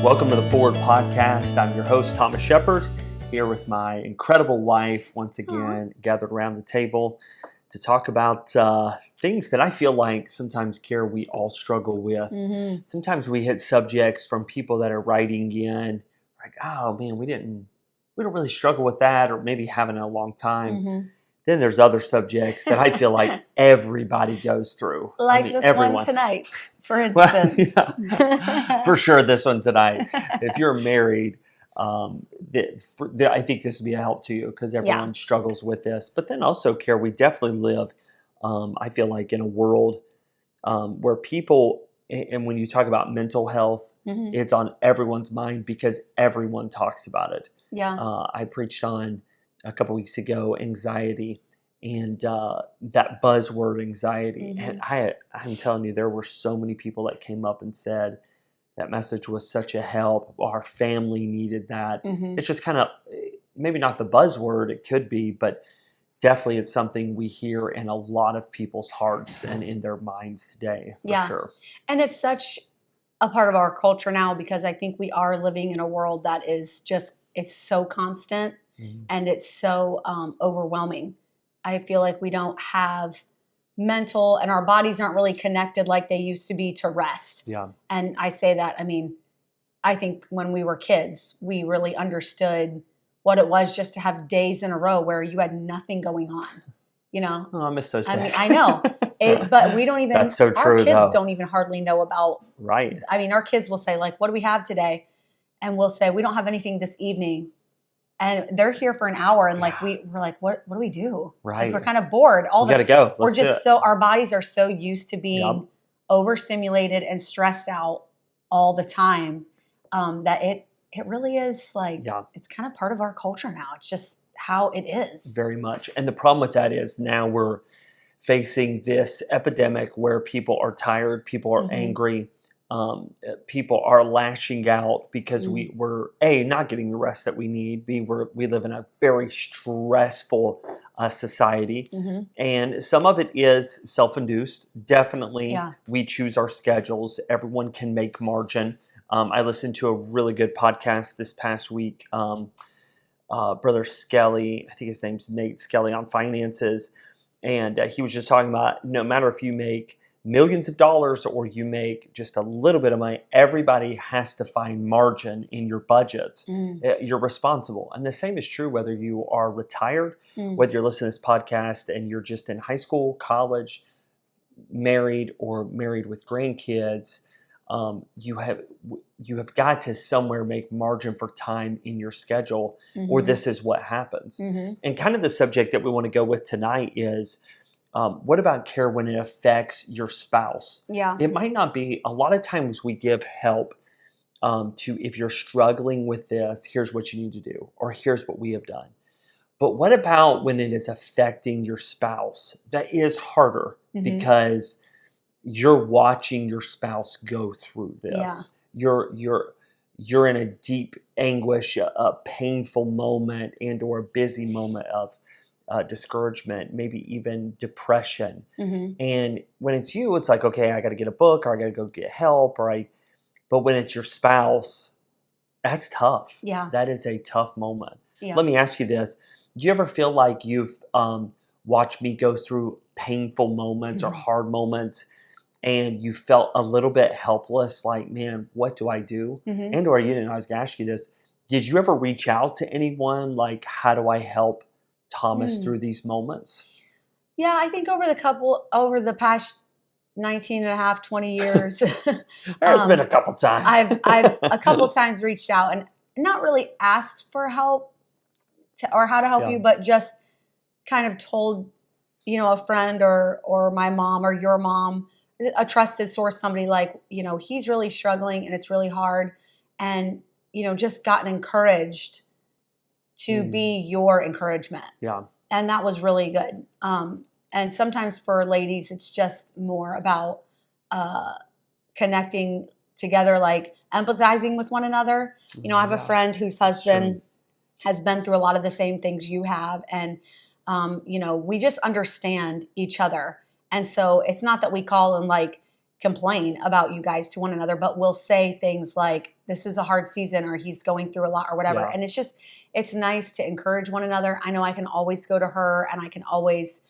Welcome to the Forward Podcast. I'm your host, Thomas Shepard, here with my incredible wife, once again, gathered around the table to talk about things that I feel like sometimes, Kara, we all struggle with. Mm-hmm. Sometimes we hit subjects from people that are writing in, like, oh man, we don't really struggle with that, or maybe haven't in a long time. Mm-hmm. Then there's other subjects that I feel like everybody goes through. Like this everyone. one tonight, for Well, instance. yeah. For sure, this one tonight. If you're married, I think this would be a help to you because everyone struggles with this. But then also, Kara, we definitely live, I feel like, in a world where people, and when you talk about mental health, it's on everyone's mind because everyone talks about it. Yeah. I preached on a couple weeks ago anxiety and that buzzword anxiety. And I'm telling you, there were so many people that came up and said that message was such a help. Our family needed that. It's just kind of maybe not the buzzword, it could be, but definitely it's something we hear in a lot of people's hearts and in their minds today, for sure. And it's such a part of our culture now because I think we are living in a world that is just, it's so constant and it's so overwhelming. I feel like we don't have mental and our bodies aren't really connected like they used to be to rest. Yeah. And I say that, I think when we were kids, we really understood what it was just to have days in a row where you had nothing going on, you know? Oh, I miss those days. I know, but we don't even, That's so true, our kids though. don't even hardly know about, right. Our kids will say like, what do we have today? And we'll say, we don't have anything this evening. And they're here for an hour and like, we're like, what do we do? Right. Like, we're kind of bored. We gotta go. We're just our bodies are so used to being overstimulated and stressed out all the time that it really is like, it's kind of part of our culture now. It's just how it is. Very much. And the problem with that is now we're facing this epidemic where people are tired, people are angry, people are lashing out because we're A, not getting the rest that we need, B, we live in a very stressful society. And some of it is self-induced. Definitely, we choose our schedules. Everyone can make margin. I listened to a really good podcast this past week. Brother Skelly, I think his name's Nate Skelly, on finances. And he was just talking about no matter if you make millions of dollars or you make just a little bit of money, everybody has to find margin in your budgets. You're responsible. And the same is true whether you are retired, whether you're listening to this podcast and you're just in high school, college, married, or married with grandkids. You have got to somewhere make margin for time in your schedule, or this is what happens. And kind of the subject that we want to go with tonight is, what about care when it affects your spouse? Yeah. It might not be, a lot of times we give help to, if you're struggling with this, here's what you need to do, or here's what we have done. But what about when it is affecting your spouse? That is harder because you're watching your spouse go through this. You're in a deep anguish, a painful moment, and or a busy moment of discouragement, maybe even depression. And when it's you, it's like, okay, I got to get a book, or I got to go get help, but when it's your spouse, that's tough. Yeah. That is a tough moment. Yeah. Let me ask you this. Do you ever feel like you've watched me go through painful moments or hard moments and you felt a little bit helpless, like, man, what do I do? And or you didn't, I was going to ask you this. Did you ever reach out to anyone? Like, how do I help Thomas through these moments? Yeah, I think over the past 19 and a half, 20 years. There's been a couple times. I've a couple times reached out and not really asked for help or how to help you, but just kind of told, a friend or my mom or your mom, a trusted source, somebody like, he's really struggling and it's really hard. And, just gotten encouraged to be your encouragement. Yeah. And that was really good. And sometimes for ladies, it's just more about connecting together, like empathizing with one another. I have a friend whose husband has been through a lot of the same things you have. And, we just understand each other. And so it's not that we call and like complain about you guys to one another, but we'll say things like, this is a hard season, or he's going through a lot, or whatever. Yeah. And it's nice to encourage one another. I know I can always go to her, and I can always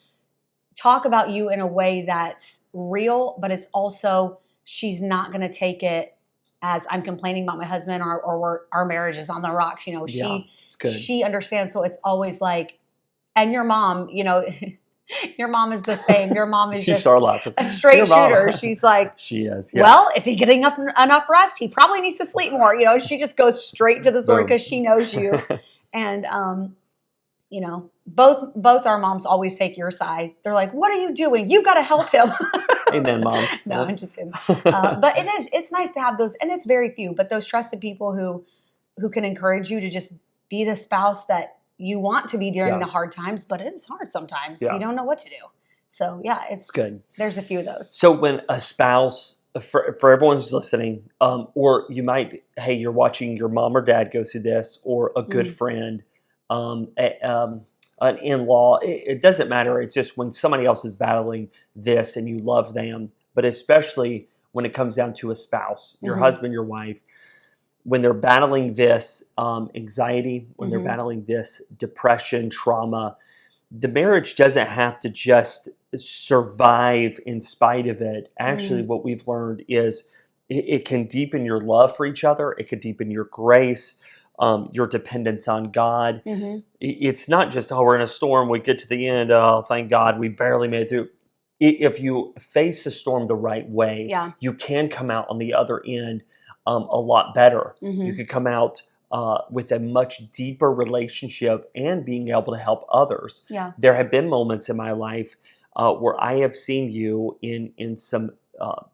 talk about you in a way that's real, but it's also, she's not going to take it as I'm complaining about my husband, or our marriage is on the rocks. You know, she understands. So it's always like, and your mom, you know, your mom is the same. Your mom is just a straight shooter. She's like, she is. Yeah. Well, is he getting enough rest? He probably needs to sleep more. You know, she just goes straight to the sword because she knows you. And, you know, both our moms always take your side. They're like, what are you doing? You got to help him. Amen, moms. No, I'm just kidding. But it's nice to have those, and it's very few, but those trusted people who can encourage you to just be the spouse that you want to be during the hard times, but it is hard sometimes. You don't know what to do. So yeah, it's good. There's a few of those. So when a spouse, for everyone who's listening, or you might, hey, you're watching your mom or dad go through this, or a good friend, an in-law, it doesn't matter. It's just when somebody else is battling this and you love them, but especially when it comes down to a spouse, your husband, your wife, when they're battling this anxiety, when they're battling this depression, trauma, the marriage doesn't have to just survive in spite of it. Actually, what we've learned is it can deepen your love for each other. It can deepen your grace, your dependence on God. It's not just, oh, we're in a storm, we get to the end, oh, thank God, we barely made it through. If you face the storm the right way, you can come out on the other end a lot better. You could come out with a much deeper relationship and being able to help others. There have been moments in my life where I have seen you in some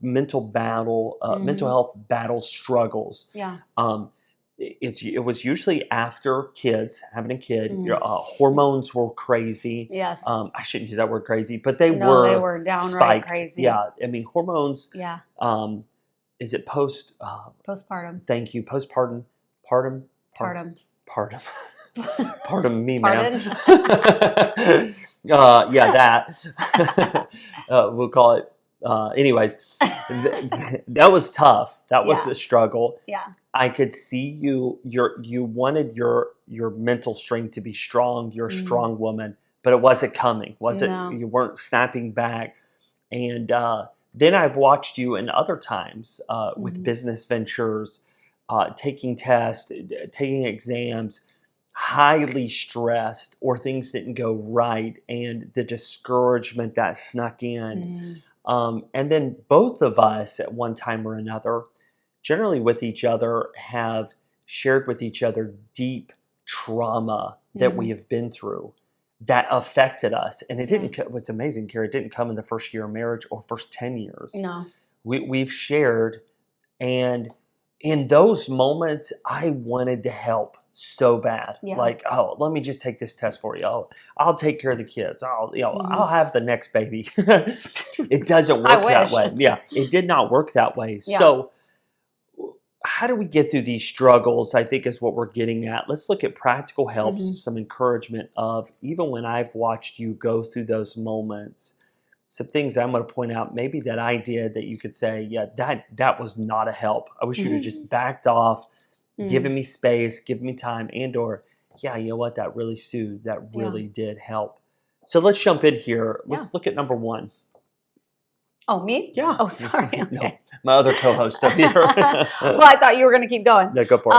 mental health battle struggles. It was usually after having a kid. Your hormones were crazy. Yes. I shouldn't use that word crazy, but they were downright spiked. crazy. Yeah. I mean, hormones. Is it postpartum? Thank you. Postpartum. Pardon me, ma'am. That. We'll call it. Anyways, that was tough. That was the struggle. I could see you wanted your mental strength to be strong. You're a strong woman, but it wasn't coming. You weren't snapping back. And then I've watched you in other times with business ventures, taking tests, taking exams, highly stressed, or things didn't go right, and the discouragement that snuck in. And then both of us at one time or another, generally with each other, have shared with each other deep trauma that we have been through that affected us. And it didn't, what's amazing, Kari, it didn't come in the first year of marriage or first 10 years. No. We've shared, and in those moments, I wanted to help so bad. Like, oh, let me just take this test for you. Oh, I'll take care of the kids. I'll have the next baby. It doesn't work that way. It did not work that way. So how do we get through these struggles, I think, is what we're getting at. Let's look at practical helps, some encouragement of, even when I've watched you go through those moments, some things I'm going to point out maybe that I did that you could say, that was not a help. I wish you'd have just backed off, given me space, given me time, and or, you know what, that really soothed, that really did help. So let's jump in here. Let's look at number one. Oh, me? Yeah. Oh, sorry. Okay. No, my other co-host up here. Well, I thought you were going to keep going. No, go for it.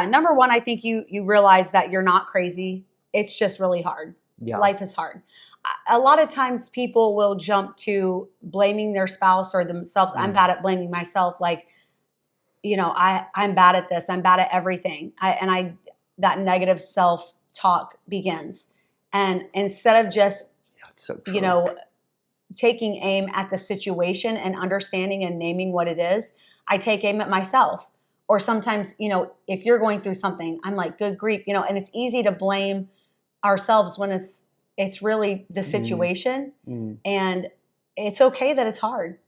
Number one, I think you realize that you're not crazy. It's just really hard. Life is hard. A lot of times people will jump to blaming their spouse or themselves. I'm bad at blaming myself. Like, I'm bad at this. I'm bad at everything. That negative self-talk begins. And instead of just, so true. Taking aim at the situation and understanding and naming what it is, I take aim at myself. Or sometimes, if you're going through something, I'm like, good grief, and it's easy to blame ourselves when it's really the situation. And it's okay that it's hard.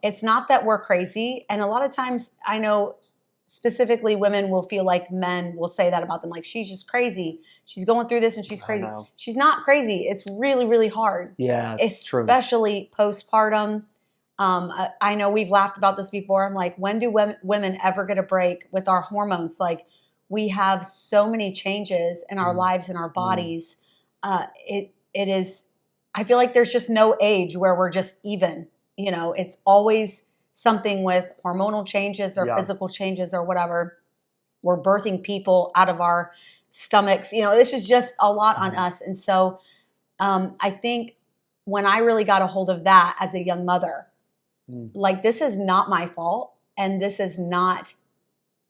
It's not that we're crazy. And a lot of times I know specifically women will feel like men will say that about them. Like, she's just crazy. She's going through this and she's crazy. She's not crazy. It's really, really hard. Yeah, it's especially true. Postpartum. I know we've laughed about this before. I'm like, when do women ever get a break with our hormones? Like, we have so many changes in our lives and our bodies. It is, I feel like there's just no age where we're just even, it's always something with hormonal changes or physical changes or whatever. We're birthing people out of our stomachs. This is just a lot on us. And so I think when I really got a hold of that as a young mother, like, this is not my fault. And this is not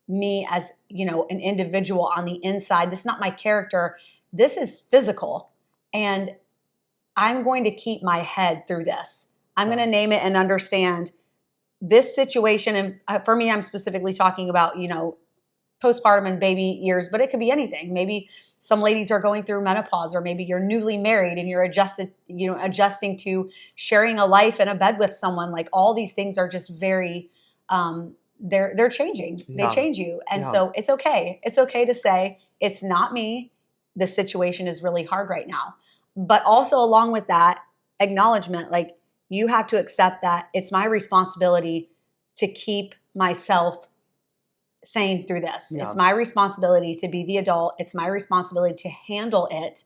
me as, an individual on the inside. This is not my character. This is physical. And I'm going to keep my head through this. I'm going to name it and understand this situation. And for me, I'm specifically talking about, postpartum and baby years, but it could be anything. Maybe some ladies are going through menopause, or maybe you're newly married and you're adjusting to sharing a life in a bed with someone. Like, all these things are just very, they're changing. They change you. And so it's okay. It's okay to say, it's not me. This situation is really hard right now. But also, along with that acknowledgement, like, you have to accept that it's my responsibility to keep myself sane through this. It's my responsibility to be the adult. It's my responsibility to handle it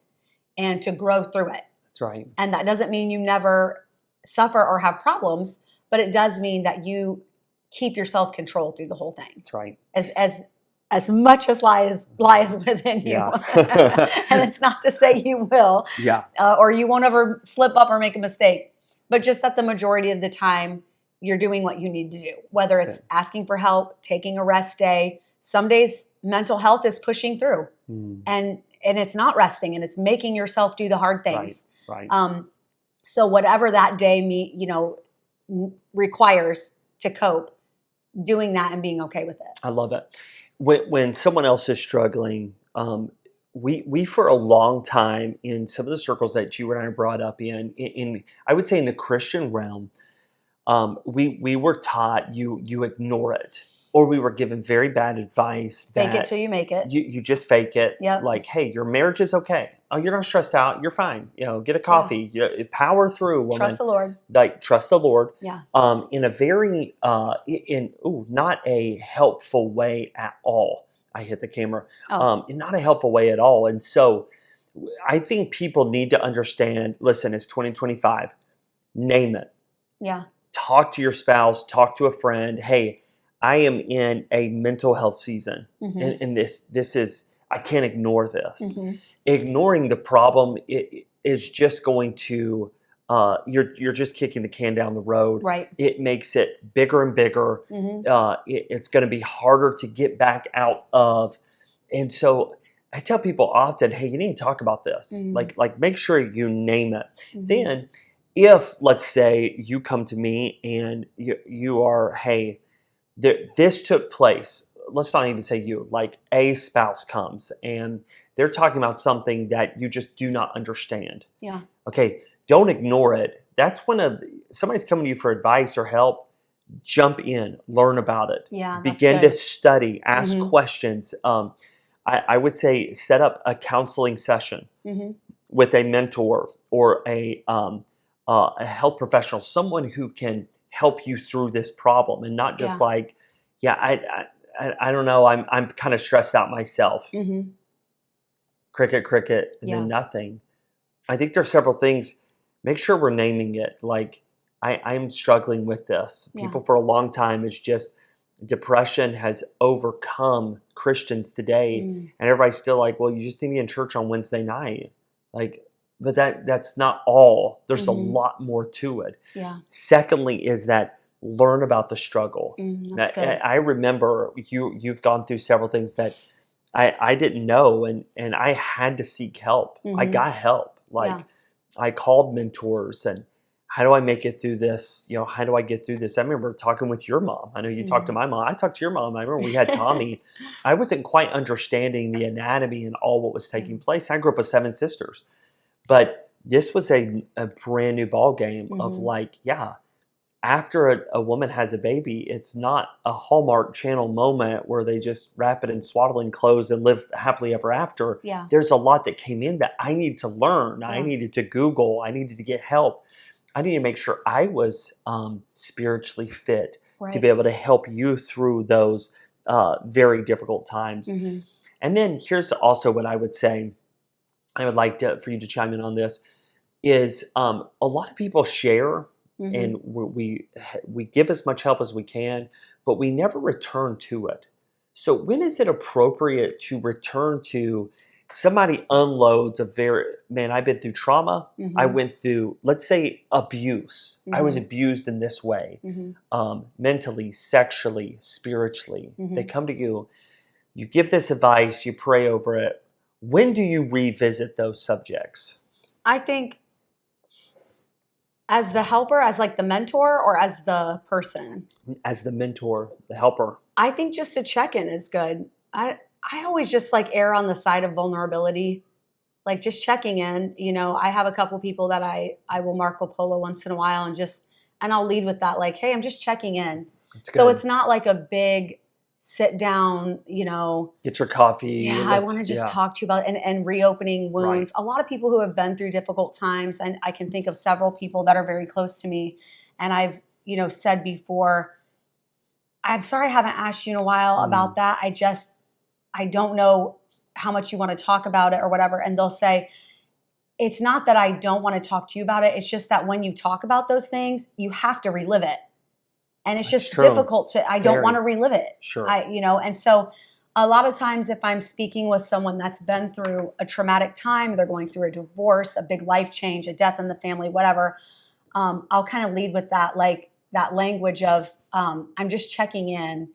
and to grow through it. That's right. And that doesn't mean you never suffer or have problems, but it does mean that you keep your self-control through the whole thing. That's right. As much as lies within you. And it's not to say you will, or you won't ever slip up or make a mistake, but just that the majority of the time you're doing what you need to do, whether it's asking for help, taking a rest day. Some days mental health is pushing through and it's not resting, and it's making yourself do the hard things. Right. So whatever that day requires to cope, doing that and being okay with it. I love it. When someone else is struggling, we for a long time, in some of the circles that you and I brought up in I would say in the Christian realm, we were taught you ignore it, or we were given very bad advice that fake it till you make it. You just fake it. Yep. Like, hey, your marriage is okay. Oh, you're not stressed out. You're fine. Get a coffee. Power through, woman. Trust the Lord. Like, trust the Lord. Yeah. In a very not a helpful way at all. I hit the camera. In not a helpful way at all. And so I think people need to understand, listen, it's 2025. Name it. Yeah. Talk to your spouse, talk to a friend. Hey, I am in a mental health season. And this is, I can't ignore this. Ignoring the problem is just going to, you're just kicking the can down the road. Right. It makes it bigger and bigger. It's going to be harder to get back out of. And so I tell people often, hey, you need to talk about this. Like make sure you name it. Then, if, let's say, you come to me and you are, hey, this took place. Let's not even say you, like a spouse comes and they're talking about something that you just do not understand. Yeah. Okay, don't ignore it. That's when somebody's coming to you for advice or help. Jump in, learn about it. Yeah, begin to study, ask questions. I would say set up a counseling session with a mentor or a health professional, someone who can help you through this problem, and not just like, I don't know, I'm kind of stressed out myself. Cricket, and then nothing. I think there's several things. Make sure we're naming it. Like, I'm struggling with this. People for a long time, it's just depression has overcome Christians today, and everybody's still like, well, you just need to be in church on Wednesday night. Like, but that's not all. There's a lot more to it. Yeah. Secondly, is that learn about the struggle. That's good. I remember you've gone through several things that I didn't know, and I had to seek help. I got help. I called mentors, and how do I make it through this? How do I get through this? I remember talking with your mom. I know you talked to my mom. I talked to your mom. I remember we had Tommy. I wasn't quite understanding the anatomy and all what was taking place. I grew up with 7 sisters. But this was a brand new ball game of after a woman has a baby, it's not a Hallmark Channel moment where they just wrap it in swaddling clothes and live happily ever after. Yeah. There's a lot that came in that I needed to learn. I needed to Google. I needed to get help. I need to make sure I was spiritually fit Right. to be able to help you through those very difficult times. Mm-hmm. And then here's also what I would say. I would like for you to chime in on this. Is a lot of people share, Mm-hmm. and we give as much help as we can, but we never return to it. So when is it appropriate to return to somebody unloads a man, I've been through trauma. Mm-hmm. I went through, let's say, abuse. Mm-hmm. I was abused in this way, Mm-hmm. Mentally, sexually, spiritually. Mm-hmm. They come to you, you give this advice, you pray over it. When do you revisit those subjects? I think as the helper, as like the mentor, or as the person? As the mentor, the helper. I think just a check-in is good. I always just like err on the side of vulnerability, like just checking in. You know, I have a couple people that I will Marco Polo once in a while, and I'll lead with that, like, hey, I'm just checking in. So it's not like a big sit down, you know, get your coffee. Yeah, I want to just talk to you about and reopening wounds. Right. A lot of people who have been through difficult times, and I can think of several people that are very close to me. And I've, you know, said before, I'm sorry I haven't asked you in a while about that. I don't know how much you want to talk about it or whatever. And they'll say, it's not that I don't want to talk to you about it. It's just that when you talk about those things, you have to relive it. And it's just difficult I don't want to relive it. Sure. You know, and so a lot of times if I'm speaking with someone that's been through a traumatic time, they're going through a divorce, a big life change, a death in the family, whatever, I'll kind of lead with that, like that language of, I'm just checking in.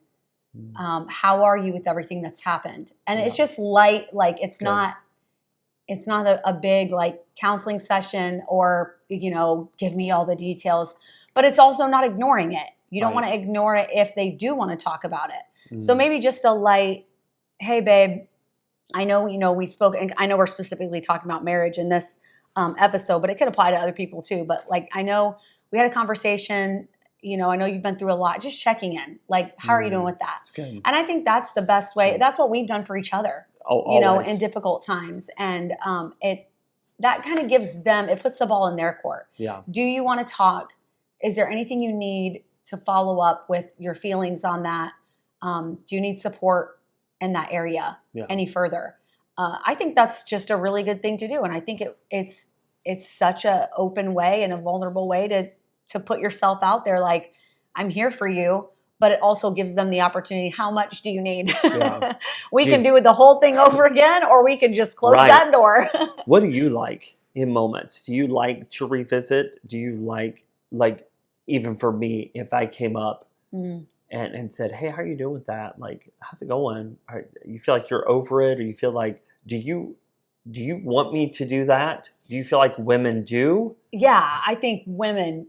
How are you with everything that's happened? And it's just light, like it's not a big like counseling session or, you know, give me all the details, but it's also not ignoring it. You don't want to ignore it if they do want to talk about it. So maybe just a light, hey, babe, I know, you know, we spoke, and I know we're specifically talking about marriage in this episode, but it could apply to other people too. But like, I know we had a conversation, you know, I know you've been through a lot, just checking in. Like, how are you doing with that? That's good. And I think that's the best way. That's what we've done for each other, you know, in difficult times. And that kind of gives them, it puts the ball in their court. Yeah. Do you want to talk? Is there anything you need to follow up with your feelings on that? Do you need support in that area any further? I think that's just a really good thing to do. And I think it's such an open way and a vulnerable way to put yourself out there. Like, I'm here for you, but it also gives them the opportunity. How much do you need? Yeah. We can do the whole thing over again, or we can just close that door. What do you like in moments? Do you like to revisit? Do you like even for me, if I came up and said, hey, how are you doing with that? Like, how's it going? You feel like you're over it? Or you feel like, do you want me to do that? Do you feel like women do? Yeah, I think women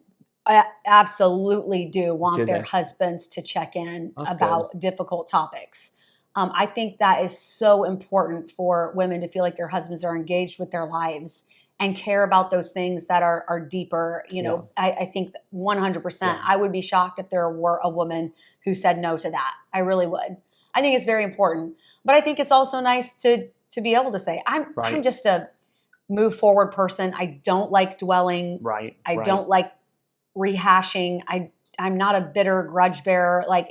absolutely do want their husbands to check in about difficult topics. I think that is so important for women to feel like their husbands are engaged with their lives and care about those things that are deeper. You know, I think 100%. I would be shocked if there were a woman who said no to that. I really would. I think it's very important. But I think it's also nice to be able to say, I'm just a move forward person. I don't like dwelling. I don't like rehashing. I'm not a bitter grudge bearer. Like,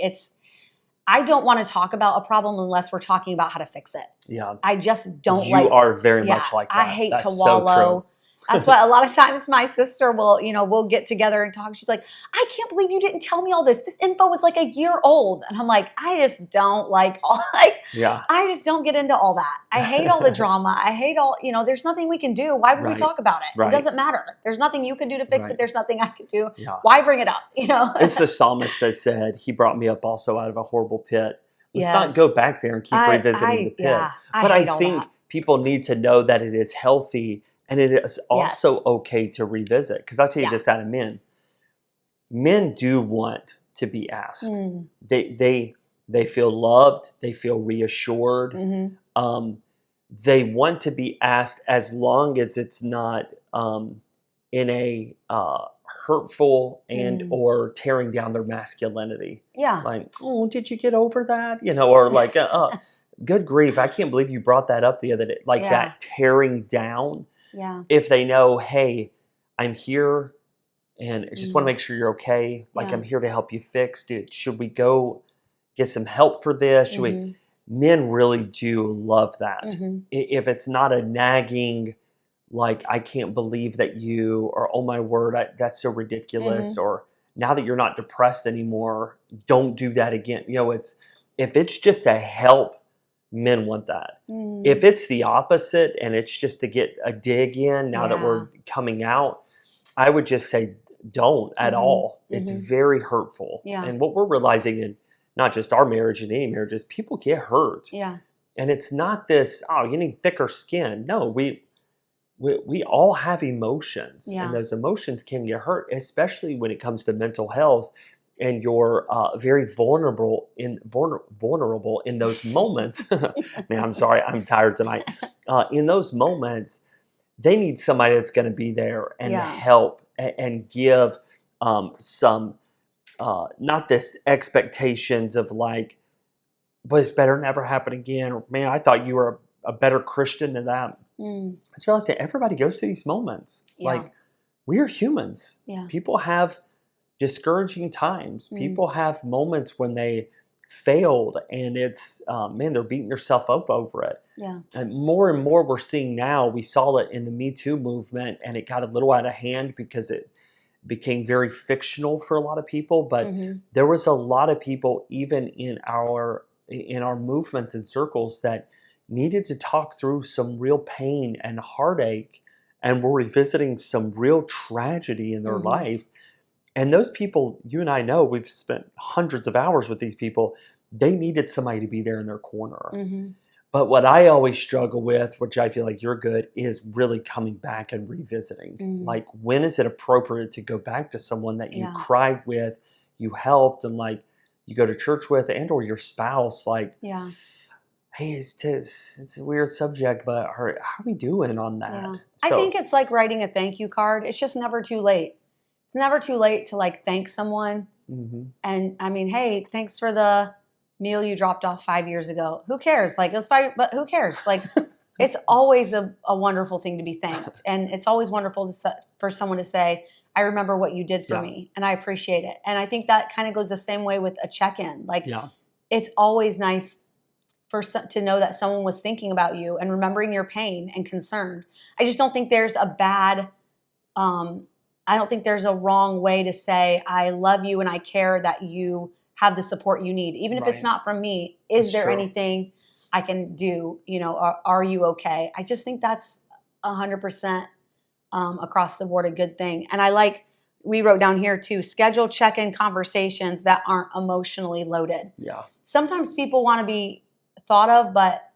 I don't want to talk about a problem unless we're talking about how to fix it. Yeah. I just don't You are very much like that. I hate to wallow. That's why a lot of times my sister we'll get together and talk. She's like, I can't believe you didn't tell me all this. This info was like a year old. And I'm like, I just don't like I just don't get into all that. I hate all the drama. I hate all, there's nothing we can do. Why would we talk about it? It doesn't matter. There's nothing you can do to fix it. There's nothing I can do. Yeah. Why bring it up? It's the psalmist that said, he brought me up also out of a horrible pit. Let's not go back there and keep revisiting the pit. Yeah, but I think people need to know that it is healthy and it is also okay to revisit. Because I'll tell you this out of men. Men do want to be asked. They feel loved. They feel reassured. Mm-hmm. They want to be asked as long as it's not in a hurtful and or tearing down their masculinity. Yeah. Like, oh, did you get over that? Or like, good grief, I can't believe you brought that up the other day. Like that tearing down. Yeah. If they know, hey, I'm here and I just want to make sure you're okay. Like, Yeah. I'm here to help you fix it. Should we go get some help for this? Should we? Men really do love that. If it's not a nagging, like, I can't believe that you, or oh my word, that's so ridiculous, or now that you're not depressed anymore, don't do that again. If it's just a help, men want that. If it's the opposite and it's just to get a dig in now that we're coming out, I would just say don't at all. It's very hurtful. Yeah. And what we're realizing in not just our marriage, in any marriage, is people get hurt. Yeah. And it's not this, oh, you need thicker skin. No, we all have emotions, and those emotions can get hurt, especially when it comes to mental health. And you're very vulnerable in those moments. Man, I'm sorry, I'm tired tonight. In those moments, they need somebody that's going to be there and help and give some, not this expectations of like, but it's better never happen again. Or, man, I thought you were a better Christian than that. It's realizing everybody goes through these moments. Like, we are humans. People have discouraging times. People have moments when they failed, and it's man, they're beating themselves up over it. And more we're seeing now. We saw it in the Me Too movement, and it got a little out of hand because it became very fictional for a lot of people. But there was a lot of people, even in our movements and circles, that needed to talk through some real pain and heartache, and were revisiting some real tragedy in their life. And those people, you and I know, we've spent hundreds of hours with these people. They needed somebody to be there in their corner. But what I always struggle with, which I feel like you're good, is really coming back and revisiting. Like, when is it appropriate to go back to someone that you cried with, you helped, and like you go to church with, and or your spouse? Like, hey, it's a weird subject, but how are we doing on that? I think it's like writing a thank you card. It's just never too late. It's never too late to like thank someone. And I mean, hey, thanks for the meal you dropped off 5 years ago. Who cares? Like, it was 5, but who cares? Like, it's always a wonderful thing to be thanked. And it's always wonderful for someone to say, I remember what you did for me, and I appreciate it. And I think that kind of goes the same way with a check-in. Like, it's always nice to know that someone was thinking about you and remembering your pain and concern. I just don't think there's a bad, I don't think there's a wrong way to say, I love you and I care that you have the support you need. Even if it's not from me, is there anything I can do? Are you okay? I just think that's 100% across the board a good thing. And we wrote down here too, schedule check-in conversations that aren't emotionally loaded. Sometimes people want to be thought of, but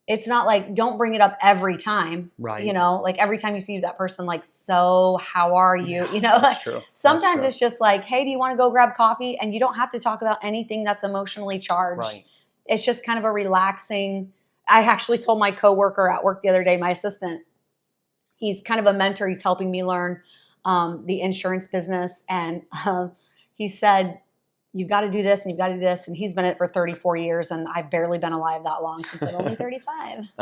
it's not like, don't bring it up every time. Like every time you see that person, like, so how are you? Like, sometimes it's just like, hey, do you want to go grab coffee? And you don't have to talk about anything that's emotionally charged. It's just kind of a relaxing. I actually told my coworker at work the other day, my assistant, he's kind of a mentor. He's helping me learn the insurance business. And he said, you've got to do this and you've got to do this. And he's been in it for 34 years. And I've barely been alive that long since I'm only 35.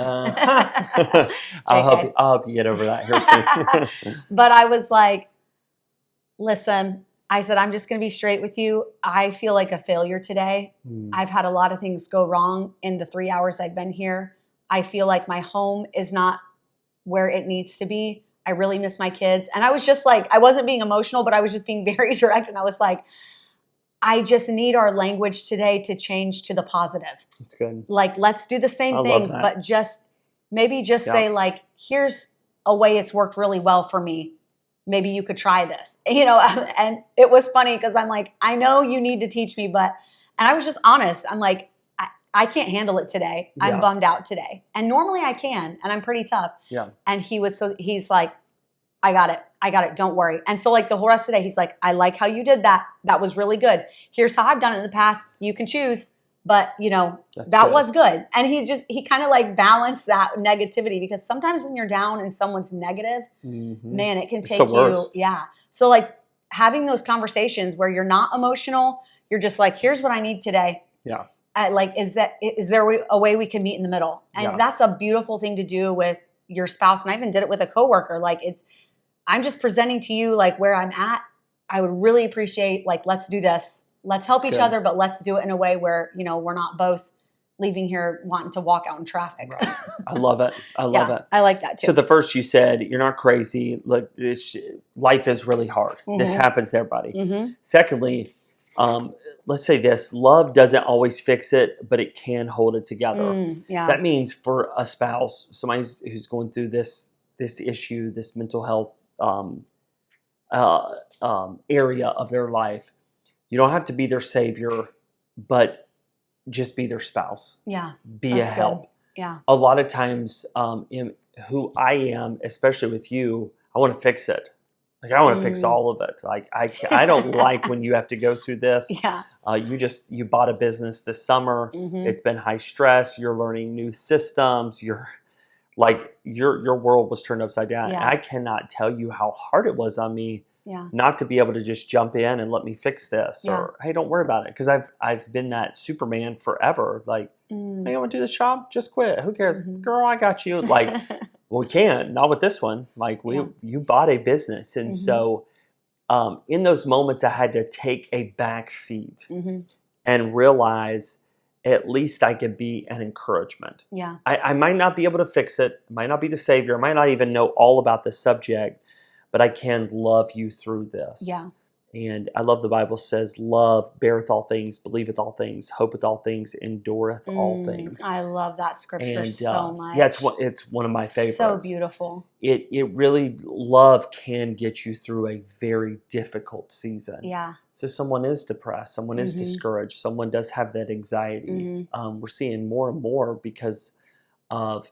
I'll help you get over that here soon. But I was like, listen, I said, I'm just going to be straight with you. I feel like a failure today. I've had a lot of things go wrong in the 3 hours I've been here. I feel like my home is not where it needs to be. I really miss my kids. And I was just like, I wasn't being emotional, but I was just being very direct. And I was like, I just need our language today to change to the positive. That's good. Like, let's do the same things, but just say like, here's a way it's worked really well for me. Maybe you could try this, and it was funny because I'm like, I know you need to teach me, and I was just honest. I'm like, I can't handle it today. I'm bummed out today. And normally I can, and I'm pretty tough. And he's like, I got it. Don't worry. And so like the whole rest of the day, he's like, I like how you did that. That was really good. Here's how I've done it in the past. You can choose, but that was good. And he kind of like balanced that negativity, because sometimes when you're down and someone's negative, man, it can take you. Yeah. So like having those conversations where you're not emotional, you're just like, here's what I need today. Like, is there a way we can meet in the middle? And that's a beautiful thing to do with your spouse. And I even did it with a coworker. Like, I'm just presenting to you like where I'm at, I would really appreciate, like, let's do this. Let's help That's each good. other, but let's do it in a way where, you know, we're not both leaving here wanting to walk out in traffic. Right. I love it. I love it. I like that too. So the first, you said, you're not crazy. Look, life is really hard. This happens to everybody. Secondly, let's say this: love doesn't always fix it, but it can hold it together. That means for a spouse, somebody who's going through this issue, this mental health area of their life, you don't have to be their savior, but just be their spouse. Yeah. Be a help. Good. Yeah. A lot of times, in who I am, especially with you, I want to fix it. Like, I want to fix all of it. Like, I don't like when you have to go through this. Yeah. You bought a business this summer. It's been high stress. You're learning new systems. Your world was turned upside down. Yeah. And I cannot tell you how hard it was on me Yeah. not to be able to just jump in and let me fix this, or hey, don't worry about it, because I've been that Superman forever. Like, hey, you want to do this job? Just quit. Who cares, girl? I got you. Like, well, we can't. Not with this one. Like, you bought a business, and so in those moments, I had to take a back seat and realize at least I could be an encouragement. Yeah. I might not be able to fix it. Might not be the savior. I might not even know all about the subject, but I can love you through this. Yeah. And I love the Bible says, love beareth all things, believeth all things, hopeth all things, endureth all things. I love that scripture so much. Yeah, it's one of my favorites. So beautiful. It really, love can get you through a very difficult season. Yeah. So someone is depressed, someone is discouraged, someone does have that anxiety. We're seeing more and more because of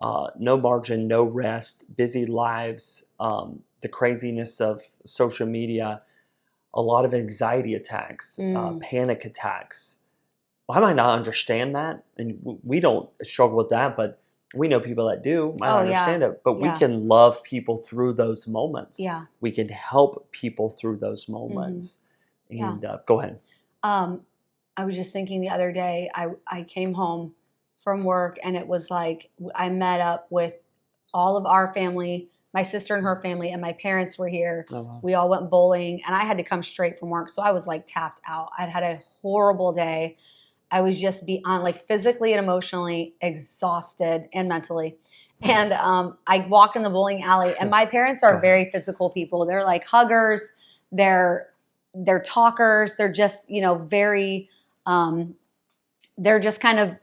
no margin, no rest, busy lives, the craziness of social media, a lot of anxiety attacks, panic attacks. Well, I might not understand that, and we don't struggle with that, but we know people that do. Might not understand it, but we can love people through those moments. Yeah. We can help people through those moments. And go ahead. I was just thinking the other day, I came home from work, and it was like I met up with all of our family, my sister and her family, and my parents were here. We all went bowling, and I had to come straight from work, so I was like tapped out. I'd had a horrible day. I was just beyond, like, physically and emotionally exhausted, and mentally. And I walk in the bowling alley, and my parents are very physical people. They're like huggers. They're talkers. They're just, very. They're just kind of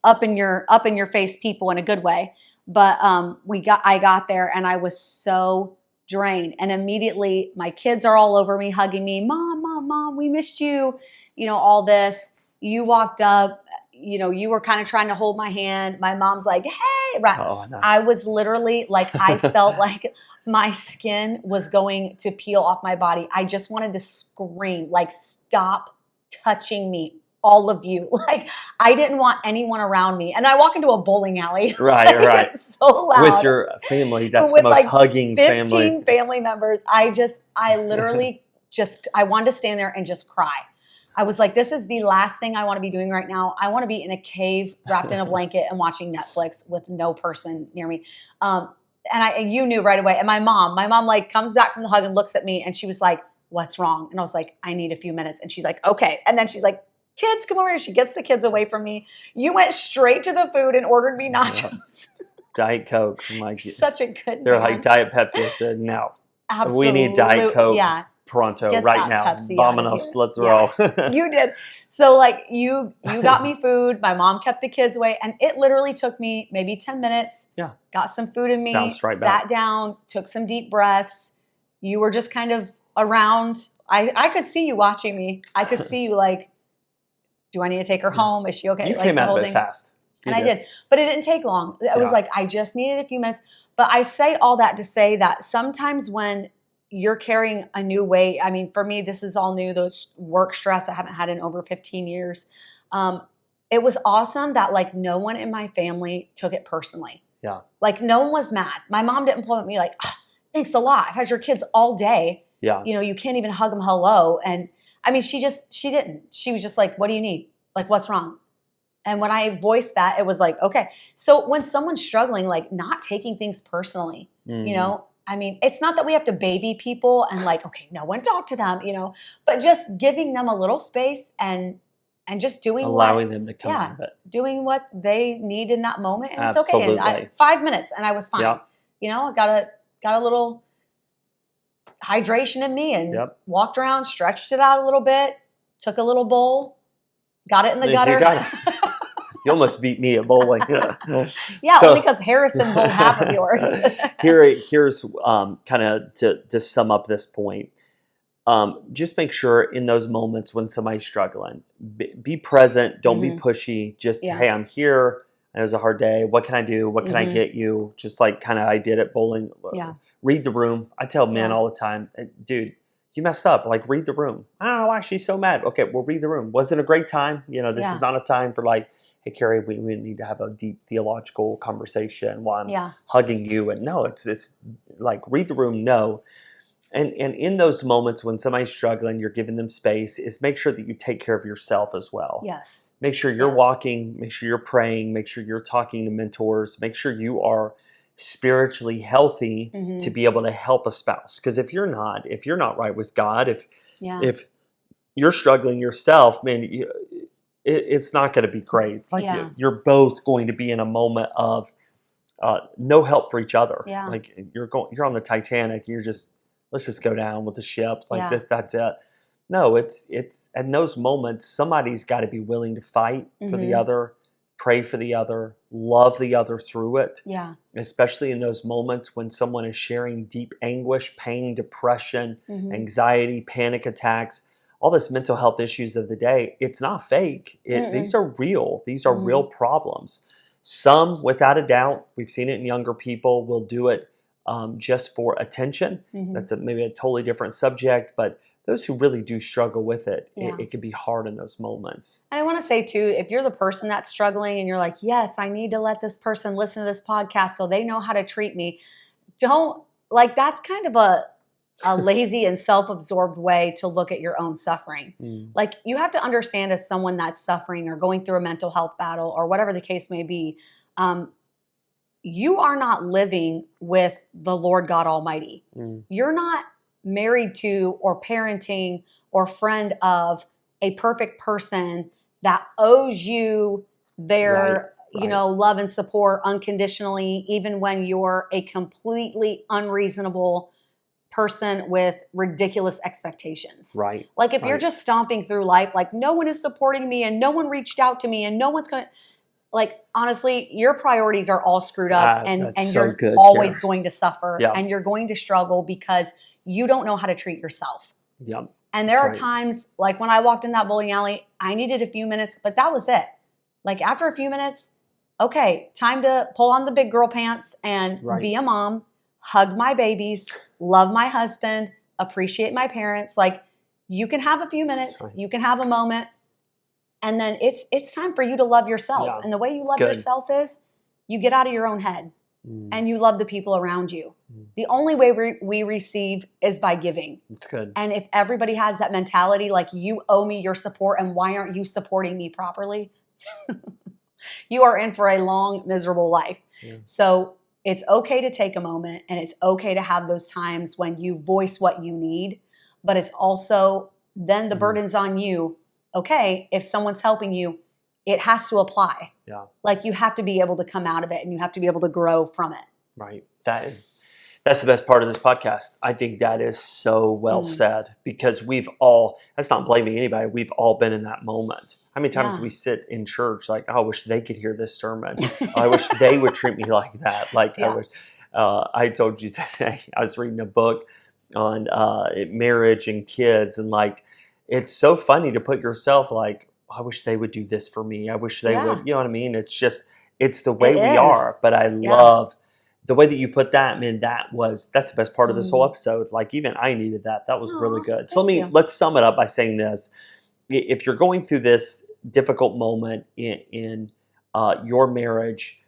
up in your face people in a good way. But I got there, and I was so drained, and immediately my kids are all over me, hugging me. Mom, we missed you. All this. You walked up, you were kind of trying to hold my hand. My mom's like, hey, right. Oh, no. I was literally like, I felt like my skin was going to peel off my body. I just wanted to scream, like, stop touching me. All of you. Like, I didn't want anyone around me. And I walk into a bowling alley. Right. It's so loud. With your family. That's the most like hugging 15 family. Family members. I literally I wanted to stand there and just cry. I was like, this is the last thing I want to be doing right now. I want to be in a cave wrapped in a blanket and watching Netflix with no person near me. And you knew right away. And my mom like comes back from the hug and looks at me, and she was like, what's wrong? And I was like, I need a few minutes. And she's like, okay. And then she's like, kids, come over here. She gets the kids away from me. You went straight to the food and ordered me nachos. Diet Coke. I'm like, such a good They're man. Like Diet Pepsi. I said, no. Absolutely. We need Diet Coke. Yeah. Pronto. Get right now. Pepsi Vámonos. Let's roll. You did. So, like, you got me food. My mom kept the kids away. And it literally took me maybe 10 minutes. Yeah. Got some food in me. Bounced right sat back. down. Took some deep breaths. You were just kind of around. I could see you watching me. I could see you like, do I need to take her home? Is she okay? You like, came out a bit fast. I did. But it didn't take long. It was like, I just needed a few minutes. But I say all that to say that sometimes when you're carrying a new weight, I mean, for me, this is all new, those work stress I haven't had in over 15 years. It was awesome that, like, no one in my family took it personally. Yeah. Like, no one was mad. My mom didn't pull at me like, thanks a lot. I've had your kids all day. Yeah. You can't even hug them hello. And I mean, she didn't. She was just like, what do you need? Like, what's wrong? And when I voiced that, it was like, okay. So when someone's struggling, like, not taking things personally, I mean, it's not that we have to baby people and like, okay, no one talk to them, but just giving them a little space and just doing allowing them to come out of it. Doing what they need in that moment, and Absolutely. it's okay. And 5 minutes, and I was fine. Yep. I got a little hydration in me, and walked around, stretched it out a little bit, took a little bowl, got it in the gutter. You almost beat me at bowling. Yeah, only because Harrison bowled half of yours. Here's kind of to sum up this point. Just make sure in those moments when somebody's struggling, be present. Don't be pushy. Just, hey, I'm here. It was a hard day. What can I do? What can I get you? Just like kind of I did at bowling. Yeah. Read the room. I tell men all the time, dude, you messed up. Like, read the room. I don't know why she's so mad. Okay, well, read the room. Was it a great time? This is not a time for like, hey, Kari, we need to have a deep theological conversation while I'm hugging you. And no, it's like, read the room. No. And in those moments when somebody's struggling, you're giving them space, is make sure that you take care of yourself as well. Yes. Make sure you're walking, make sure you're praying, make sure you're talking to mentors, make sure you are spiritually healthy to be able to help a spouse. Because if you're not right with God, if you're struggling yourself, man, it's not going to be great. Like you're both going to be in a moment of no help for each other. Yeah. Like you're on the Titanic, let's just go down with the ship. Like that's it. No, it's in those moments, somebody's got to be willing to fight for the other, pray for the other, love the other through it. Yeah. Especially in those moments when someone is sharing deep anguish, pain, depression, anxiety, panic attacks, all this mental health issues of the day. It's not fake. These are real. These are real problems. Some, without a doubt, we've seen it in younger people, will do it just for attention. That's maybe a totally different subject, but those who really do struggle with it, it can be hard in those moments. And I want to say too, if you're the person that's struggling and you're like, yes, I need to let this person listen to this podcast so they know how to treat me. That's kind of a lazy and self-absorbed way to look at your own suffering. Like, you have to understand, as someone that's suffering or going through a mental health battle or whatever the case may be, you are not living with the Lord God Almighty. You're not married to or parenting or friend of a perfect person that owes you their love and support unconditionally, even when you're a completely unreasonable person with ridiculous expectations. Right. Like, if you're just stomping through life like, no one is supporting me and no one reached out to me and no one's going to, like, honestly, your priorities are all screwed up, and you're always going to suffer and you're going to struggle because you don't know how to treat yourself. Yep. And there are times, like when I walked in that bowling alley, I needed a few minutes, but that was it. Like, after a few minutes, okay, time to pull on the big girl pants and be a mom, hug my babies, love my husband, appreciate my parents. Like, you can have a few minutes, you can have a moment, and then it's time for you to love yourself. Yeah. And the way you love yourself is you get out of your own head and you love the people around you. The only way we receive is by giving. It's good. And if everybody has that mentality, like, you owe me your support and why aren't you supporting me properly? You are in for a long, miserable life. Yeah. So it's okay to take a moment, and it's okay to have those times when you voice what you need, but it's also then the burden's on you. Okay, if someone's helping you, it has to apply. Yeah. Like, you have to be able to come out of it and you have to be able to grow from it. Right. That's the best part of this podcast. I think that is so well said, because that's not blaming anybody. We've all been in that moment. How many times we sit in church like, oh, I wish they could hear this sermon. I wish they would treat me like that. Like, I told you today, I was reading a book on marriage and kids, and like, it's so funny to put yourself like, I wish they would do this for me. I wish they would, you know what I mean? It's the way we are. But I love the way that you put that. Man, that's the best part of this whole episode. Like, even I needed that. That was really good. So let's sum it up by saying this. If you're going through this difficult moment in your marriage,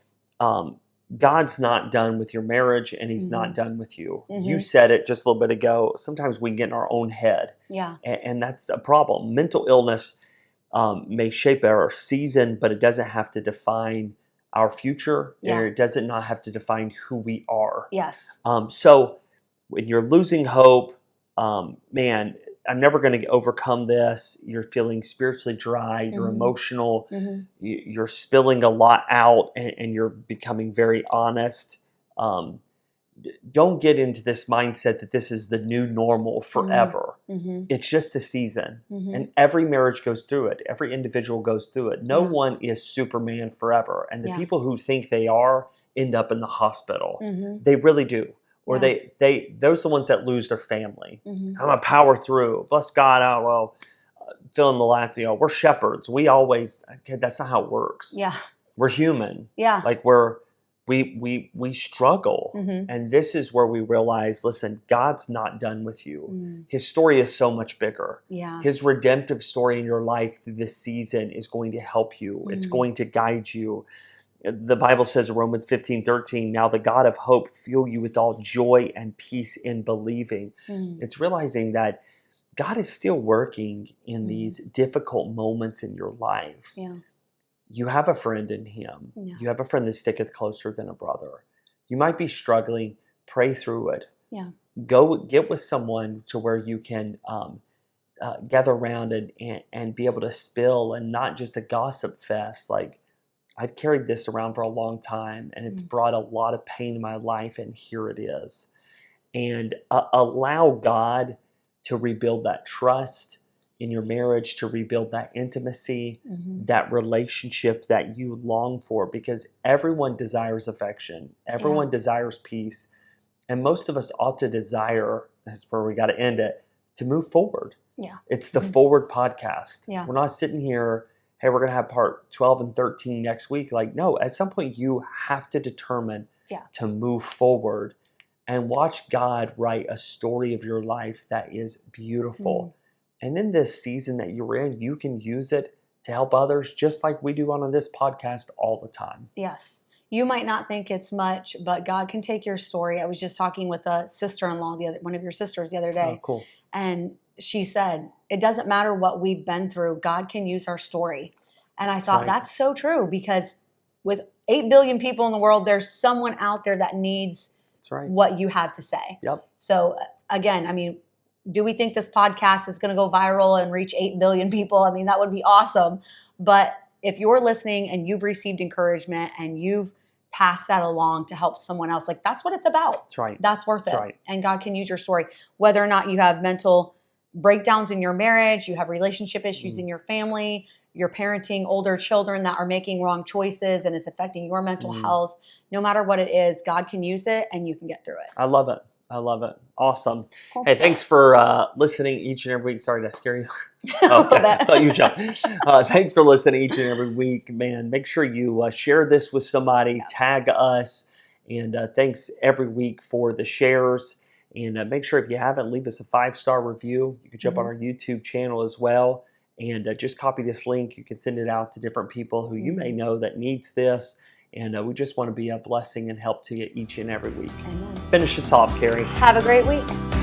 God's not done with your marriage, and He's not done with you. You said it just a little bit ago. Sometimes we get in our own head. Yeah. And that's a problem. Mental illness may shape our season, but it doesn't have to define our future. Yeah. Or it doesn't not have to define who we are. Yes. So when you're losing hope, man, I'm never going to overcome this. You're feeling spiritually dry. You're emotional. You're spilling a lot out, and you're becoming very honest. Don't get into this mindset that this is the new normal forever. It's just a season. And every marriage goes through it. Every individual goes through it. No one is Superman forever. And the people who think they are end up in the hospital. They really do. Or those are the ones that lose their family. I'm going to power through. Bless God. Oh, well, fill in the last, we're shepherds. We always, that's not how it works. Yeah. We're human. Yeah. Like we struggle. And this is where we realize, listen, God's not done with you. His story is so much bigger. Yeah. His redemptive story in your life through this season is going to help you. It's going to guide you. The Bible says in Romans 15:13, now the God of hope fill you with all joy and peace in believing. It's realizing that God is still working in these difficult moments in your life. Yeah. You have a friend in him. Yeah. You have a friend that sticketh closer than a brother. You might be struggling. Pray through it. Yeah. Go get with someone to where you can gather around and be able to spill, and not just a gossip fest. Like, I've carried this around for a long time, and it's brought a lot of pain in my life, and here it is. And allow God to rebuild that trust in your marriage, to rebuild that intimacy, that relationship that you long for, because everyone desires affection. Everyone desires peace. And most of us ought to desire, that's where we got to end it, to move forward. Yeah. It's the Forward podcast. Yeah. We're not sitting here, hey, we're going to have part 12 and 13 next week. Like, no, at some point you have to determine to move forward and watch God write a story of your life that is beautiful. And in this season that you're in, you can use it to help others, just like we do on this podcast all the time. Yes. You might not think it's much, but God can take your story. I was just talking with a sister-in-law, one of your sisters the other day. Oh, cool. And she said, it doesn't matter what we've been through. God can use our story. And I thought that's so true, because with 8 billion people in the world, there's someone out there that needs what you have to say. Yep. So again, I mean, do we think this podcast is going to go viral and reach 8 billion people? I mean, that would be awesome. But if you're listening and you've received encouragement and you've passed that along to help someone else, like, that's what it's about. That's right. That's worth it. Right. And God can use your story, whether or not you have mental breakdowns in your marriage, you have relationship issues in your family, you're parenting older children that are making wrong choices and it's affecting your mental health. No matter what it is, God can use it and you can get through it. I love it. I love it. Awesome. Cool. Hey, thanks for listening each and every week. Sorry, did I scare you? Okay. I thought you jumped. Thanks for listening each and every week, man. Make sure you share this with somebody, tag us, and thanks every week for the shares. And make sure, if you haven't, leave us a 5-star review. You can jump on our YouTube channel as well, and just copy this link. You can send it out to different people who you may know that needs this. And we just want to be a blessing and help to you each and every week. Amen. Finish us off, Kari. Have a great week.